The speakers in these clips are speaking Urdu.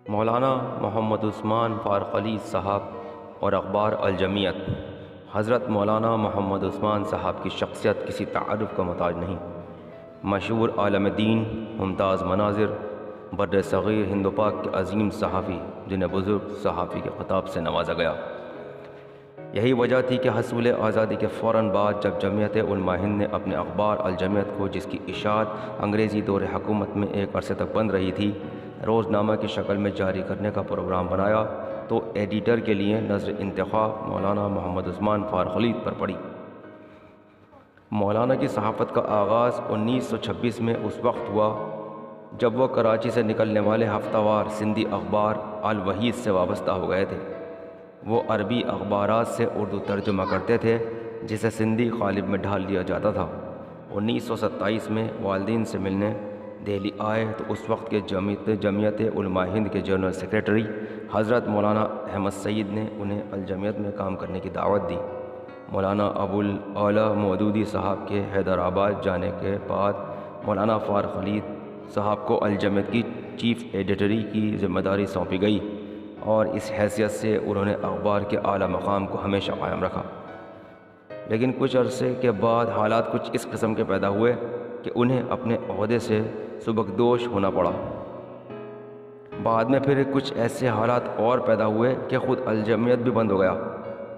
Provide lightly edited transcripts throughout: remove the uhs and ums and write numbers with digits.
مولانا محمد عثمان فارق علی صاحب اور اخبار الجمیت۔ حضرت مولانا محمد عثمان صاحب کی شخصیت کسی تعارف کا محتاج نہیں۔ مشہور عالم دین، ممتاز مناظر، بر صغیر ہند و پاک کے عظیم صحافی جنہیں بزرگ صحافی کے خطاب سے نوازا گیا۔ یہی وجہ تھی کہ حصول آزادی کے فوراً بعد جب جمعیت علماء ہند نے اپنے اخبار الجمیت کو، جس کی اشاعت انگریزی دور حکومت میں ایک عرصے تک بند رہی تھی، روزنامہ کی شکل میں جاری کرنے کا پروگرام بنایا تو ایڈیٹر کے لیے نظر انتخاب مولانا محمد عثمان فارق علی پر پڑی۔ مولانا کی صحافت کا آغاز 1926 میں اس وقت ہوا جب وہ کراچی سے نکلنے والے ہفتہ وار سندھی اخبار الوحید سے وابستہ ہو گئے تھے۔ وہ عربی اخبارات سے اردو ترجمہ کرتے تھے جسے سندھی قالب میں ڈھال دیا جاتا تھا۔ 1927 میں والدین سے ملنے دہلی آئے تو اس وقت کے جمعیت علماء ہند کے جنرل سیکریٹری حضرت مولانا احمد سعید نے انہیں الجمیت میں کام کرنے کی دعوت دی۔ مولانا ابو الاعلیٰ مودودی صاحب کے حیدرآباد جانے کے بعد مولانا فارق علی صاحب کو الجمیت کی چیف ایڈیٹری کی ذمہ داری سونپی گئی اور اس حیثیت سے انہوں نے اخبار کے اعلیٰ مقام کو ہمیشہ قائم رکھا۔ لیکن کچھ عرصے کے بعد حالات کچھ اس قسم کے پیدا ہوئے کہ انہیں اپنے عہدے سے سبکدوش ہونا پڑا۔ بعد میں پھر کچھ ایسے حالات اور پیدا ہوئے کہ خود الجمیت بھی بند ہو گیا۔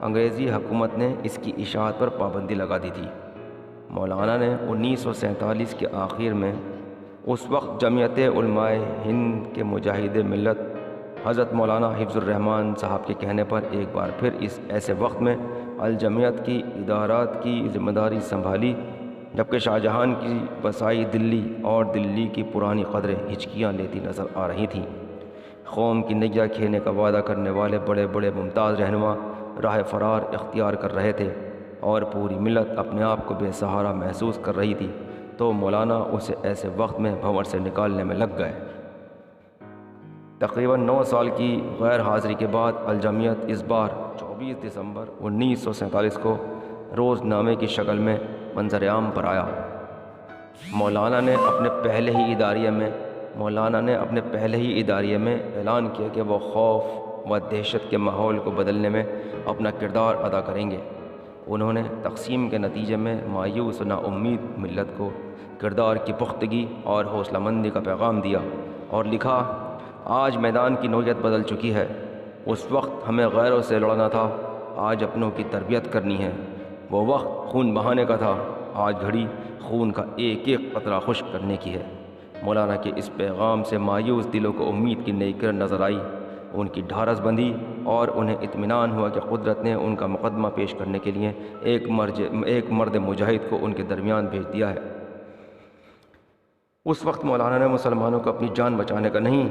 انگریزی حکومت نے اس کی اشاعت پر پابندی لگا دی تھی۔ مولانا نے 1947 کے آخر میں اس وقت جمعیت علماء ہند کے مجاہد ملت حضرت مولانا حفظ الرحمن صاحب کے کہنے پر ایک بار پھر اس ایسے وقت میں الجمیت کی ادارات کی ذمہ داری سنبھالی جبکہ شاہجہان کی بسائی دلی اور دلی کی پرانی قدریں ہچکیاں لیتی نظر آ رہی تھیں۔ قوم کی نگہ کھینے کا وعدہ کرنے والے بڑے بڑے ممتاز رہنما راہ فرار اختیار کر رہے تھے اور پوری ملت اپنے آپ کو بے سہارا محسوس کر رہی تھی، تو مولانا اسے ایسے وقت میں بھنور سے نکالنے میں لگ گئے۔ تقریباً 9 سال کی غیر حاضری کے بعد الجمیت اس بار 24 دسمبر 1947 کو روزنامے کی شکل میں منظر عام پر آیا۔ مولانا نے اپنے پہلے ہی اداریے میں اعلان کیا کہ وہ خوف و دہشت کے ماحول کو بدلنے میں اپنا کردار ادا کریں گے۔ انہوں نے تقسیم کے نتیجے میں مایوس و نا امید ملت کو کردار کی پختگی اور حوصلہ مندی کا پیغام دیا اور لکھا، آج میدان کی نوعیت بدل چکی ہے۔ اس وقت ہمیں غیروں سے لڑنا تھا، آج اپنوں کی تربیت کرنی ہے۔ وہ وقت خون بہانے کا تھا، آج گھڑی خون کا ایک ایک قطرہ خشک کرنے کی ہے۔ مولانا کے اس پیغام سے مایوس دلوں کو امید کی نئی کرن نظر آئی، ان کی ڈھارس بندھی اور انہیں اطمینان ہوا کہ قدرت نے ان کا مقدمہ پیش کرنے کے لیے ایک مرد مجاہد کو ان کے درمیان بھیج دیا ہے۔ اس وقت مولانا نے مسلمانوں کو اپنی جان بچانے کا نہیں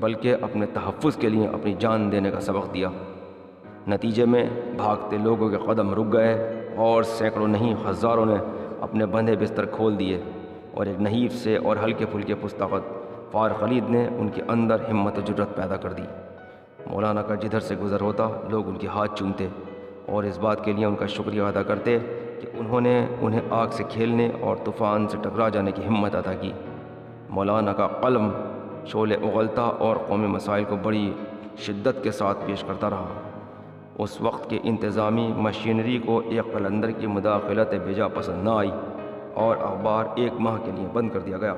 بلکہ اپنے تحفظ کے لیے اپنی جان دینے کا سبق دیا۔ نتیجے میں بھاگتے لوگوں کے قدم رک گئے اور سینکڑوں نہیں ہزاروں نے اپنے بندھے بستر کھول دیے اور ایک نحیف سے اور ہلکے پھلکے پستاقت فارق علی نے ان کے اندر ہمت و جرت پیدا کر دی۔ مولانا کا جدھر سے گزر ہوتا لوگ ان کے ہاتھ چومتے اور اس بات کے لیے ان کا شکریہ ادا کرتے کہ انہوں نے انہیں آگ سے کھیلنے اور طوفان سے ٹکرا جانے کی ہمت عطا کی۔ مولانا کا قلم شعلے اغلتا اور قومی مسائل کو بڑی شدت کے ساتھ پیش کرتا رہا۔ اس وقت کے انتظامی مشینری کو ایک قلندر کی مداخلت بیجا پسند نہ آئی اور اخبار 1 ماہ کے لیے بند کر دیا گیا۔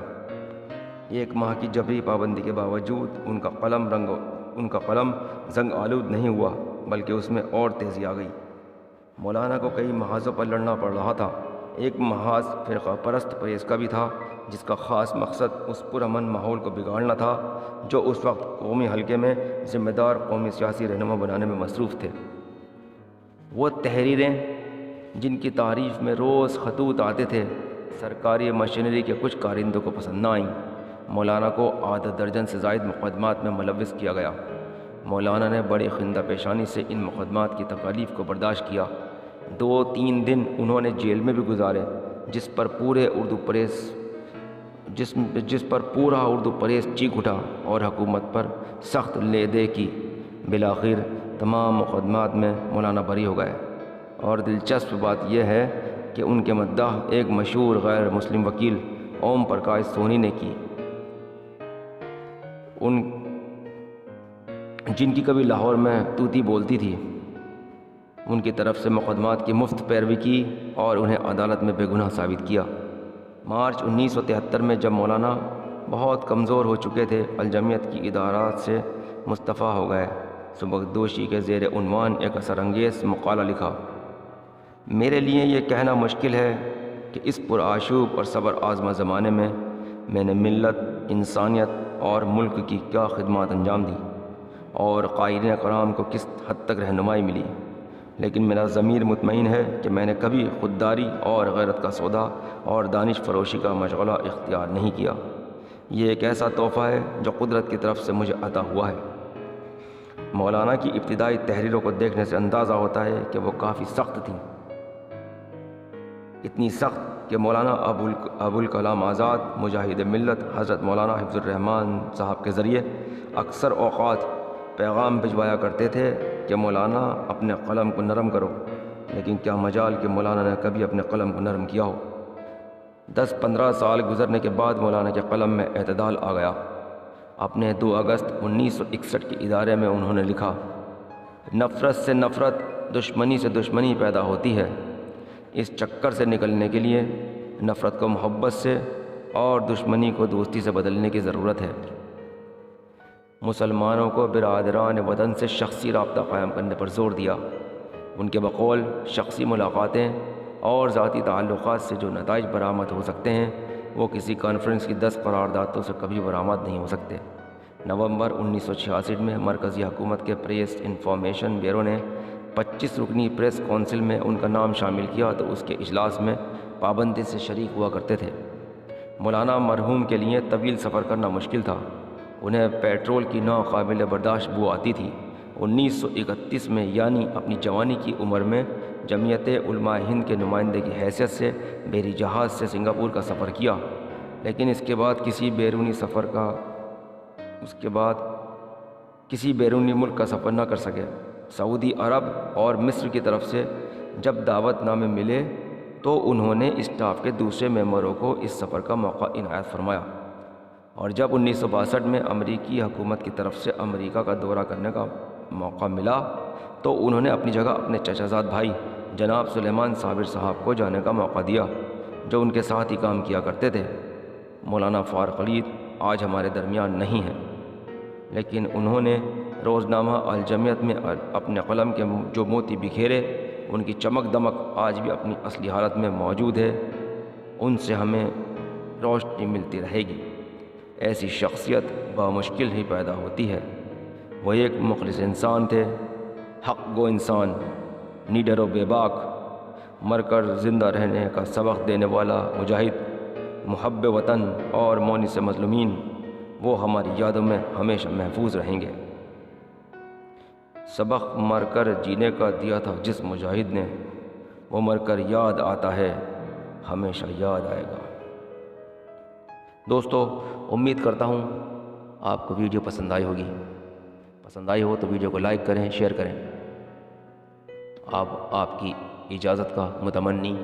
1 ماہ کی جبری پابندی کے باوجود ان کا قلم زنگ آلود نہیں ہوا بلکہ اس میں اور تیزی آ گئی۔ مولانا کو کئی محاذوں پر لڑنا پڑ رہا تھا۔ ایک محاذ فرقہ پرست پریس کا بھی تھا جس کا خاص مقصد اس پرامن ماحول کو بگاڑنا تھا جو اس وقت قومی حلقے میں ذمہ دار قومی سیاسی رہنما بنانے میں مصروف تھے۔ وہ تحریریں جن کی تعریف میں روز خطوط آتے تھے سرکاری مشینری کے کچھ کارندوں کو پسند نہ آئیں۔ مولانا کو آدھا درجن سے زائد مقدمات میں ملوث کیا گیا۔ مولانا نے بڑی خندہ پیشانی سے ان مقدمات کی تکالیف کو برداشت کیا۔ 2-3 دن انہوں نے جیل میں بھی گزارے جس پر پورا اردو پریس چیخ اٹھا اور حکومت پر سخت لیدے کی۔ بالآخر تمام مقدمات میں مولانا بری ہو گئے اور دلچسپ بات یہ ہے کہ ان کے مداح ایک مشہور غیر مسلم وکیل اوم پرکاش سونی نے کی۔ جن کی کبھی لاہور میں طوطی بولتی تھی، ان کی طرف سے مقدمات کی مفت پیروی کی اور انہیں عدالت میں بے گناہ ثابت کیا۔ مارچ 1973 میں جب مولانا بہت کمزور ہو چکے تھے، الجمعیت کی ادارات سے مستعفی ہو گئے، سبکدوشی کے زیر عنوان ایک اثر انگیز مقالہ لکھا۔ میرے لیے یہ کہنا مشکل ہے کہ اس پرآشوب اور صبر آزما زمانے میں میں نے ملت، انسانیت اور ملک کی کیا خدمات انجام دی اور قائدین کرام کو کس حد تک رہنمائی ملی، لیکن میرا ضمیر مطمئن ہے کہ میں نے کبھی خودداری اور غیرت کا سودا اور دانش فروشی کا مشغلہ اختیار نہیں کیا۔ یہ ایک ایسا تحفہ ہے جو قدرت کی طرف سے مجھے عطا ہوا ہے۔ مولانا کی ابتدائی تحریروں کو دیکھنے سے اندازہ ہوتا ہے کہ وہ کافی سخت تھیں، اتنی سخت کہ مولانا ابوالکلام آزاد مجاہد ملت حضرت مولانا حفظ الرحمن صاحب کے ذریعے اکثر اوقات پیغام بھجوایا کرتے تھے کہ مولانا اپنے قلم کو نرم کرو، لیکن کیا مجال کہ مولانا نے کبھی اپنے قلم کو نرم کیا ہو۔ 10-15 سال گزرنے کے بعد مولانا کے قلم میں اعتدال آ گیا۔ اپنے 2 اگست 1961 کے ادارے میں انہوں نے لکھا، نفرت سے نفرت، دشمنی سے دشمنی پیدا ہوتی ہے۔ اس چکر سے نکلنے کے لیے نفرت کو محبت سے اور دشمنی کو دوستی سے بدلنے کی ضرورت ہے۔ مسلمانوں کو برادران وطن سے شخصی رابطہ قائم کرنے پر زور دیا۔ ان کے بقول شخصی ملاقاتیں اور ذاتی تعلقات سے جو نتائج برآمد ہو سکتے ہیں وہ کسی کانفرنس کی 10 قراردادوں سے کبھی برآمد نہیں ہو سکتے۔ نومبر 1966 میں مرکزی حکومت کے پریس انفارمیشن بیورو نے 25 رکنی پریس کونسل میں ان کا نام شامل کیا تو اس کے اجلاس میں پابندی سے شریک ہوا کرتے تھے۔ مولانا مرحوم کے لیے طویل سفر کرنا مشکل تھا، انہیں پیٹرول کی ناقابل برداشت بو آتی تھی۔ 1931 میں یعنی اپنی جوانی کی عمر میں جمعیت علماء ہند کے نمائندے کی حیثیت سے بحری جہاز سے سنگاپور کا سفر کیا، لیکن اس کے بعد کسی بیرونی ملک کا سفر نہ کر سکے۔ سعودی عرب اور مصر کی طرف سے جب دعوت نامے ملے تو انہوں نے اسٹاف کے دوسرے ممبروں کو اس سفر کا موقع عنایت فرمایا، اور جب 1962 میں امریکی حکومت کی طرف سے امریکہ کا دورہ کرنے کا موقع ملا تو انہوں نے اپنی جگہ اپنے چچا زاد بھائی جناب سلیمان صابر صاحب کو جانے کا موقع دیا، جو ان کے ساتھ ہی کام کیا کرتے تھے۔ مولانا فاروق علید آج ہمارے درمیان نہیں ہیں، لیکن انہوں نے روزنامہ الجمعیت میں اپنے قلم کے جو موتی بکھیرے، ان کی چمک دمک آج بھی اپنی اصلی حالت میں موجود ہے، ان سے ہمیں روشنی ملتی رہے گی۔ ایسی شخصیت بامشکل ہی پیدا ہوتی ہے۔ وہ ایک مخلص انسان تھے، حق گو انسان، نیڈر و بے باک، مر کر زندہ رہنے کا سبق دینے والا مجاہد، محب وطن اور مونس مظلومین۔ وہ ہماری یادوں میں ہمیشہ محفوظ رہیں گے۔ سبق مر کر جینے کا دیا تھا جس مجاہد نے، وہ مر کر یاد آتا ہے، ہمیشہ یاد آئے گا۔ دوستو، امید کرتا ہوں آپ کو ویڈیو پسند آئی ہوگی۔ پسند آئی ہو تو ویڈیو کو لائک کریں، شیئر کریں۔ آپ کی اجازت کا متمنی